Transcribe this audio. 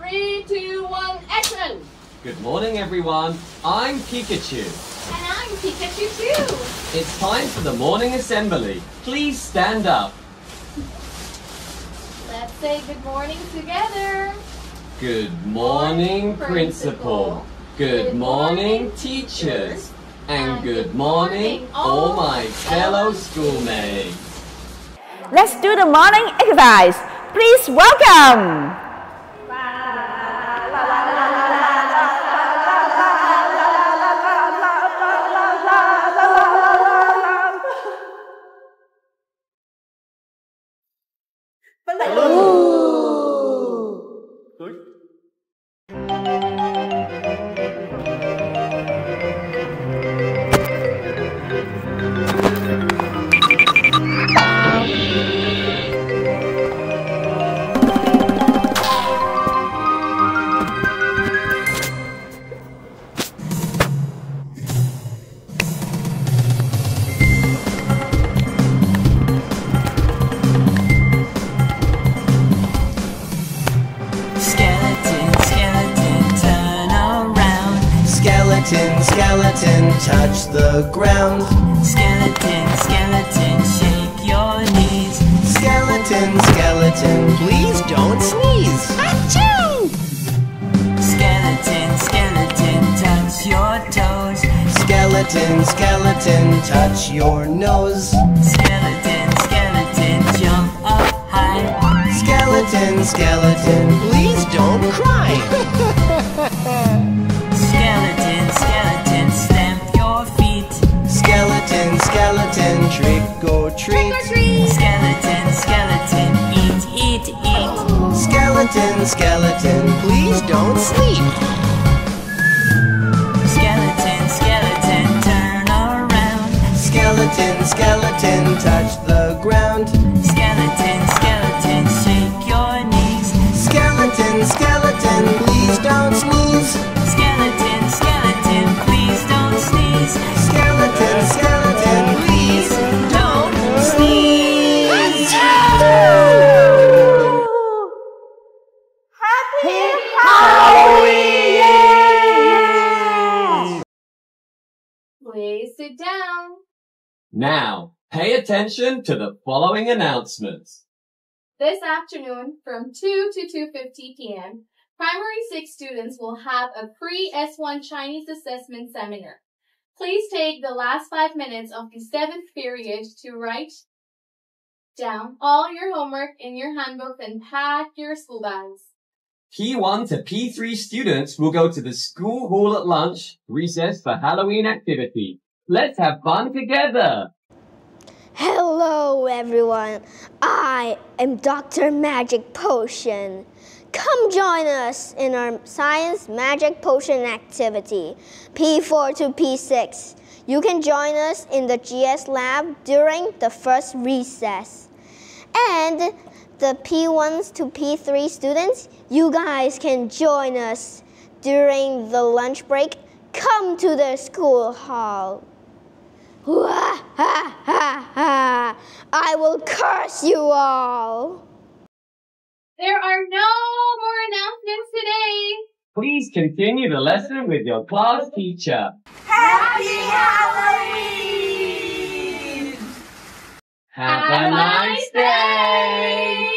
3, 2, 1, action! Good morning, everyone. I'm Pikachu. And I'm Pikachu too. It's time for the morning assembly. Please stand up. Let's say good morning together. Good morning, Principal. Good morning, teachers. And good morning, all my fellow schoolmates. Let's do the morning exercise. Please welcome. Skeleton, skeleton, touch the ground. Skeleton, skeleton, shake your knees. Skeleton, skeleton, please don't sneeze. Achoo! Skeleton, skeleton, touch your toes. Skeleton, skeleton, touch your nose. Skeleton, skeleton, jump up high. Skeleton, skeleton, please don't cry. Skeleton, skeleton, stamp your feet. Skeleton, skeleton, trick or treat. Skeleton, skeleton, eat. Skeleton, skeleton, please don't sleep. Skeleton, skeleton, turn around. Skeleton, skeleton, touch the ground. Skeleton, skeleton, shake your knees. Skeleton, skeleton, please don't sneeze. Skeleton, skeleton, please don't sneeze. Skeleton, skeleton, please don't sneeze. Happy Halloween! Please sit down. Now, pay attention to the following announcements. This afternoon from 2 to 2:50 p.m., Primary 6 students will have a free S1 Chinese assessment seminar. Please take the last 5 minutes of the 7th period to write down all your homework in your handbook and pack your school bags. P1 to P3 students will go to the school hall at lunch, recess for Halloween activity. Let's have fun together! Hello everyone, I am Dr. Magic Potion. Come join us in our Science Magic Potion activity, P4 to P6. You can join us in the GS lab during the first recess. And the P1s to P3 students, you guys can join us during the lunch break. Come to the school hall. I will curse you all. There are no more announcements today. Please continue the lesson with your class teacher. Happy Halloween! Have a nice day!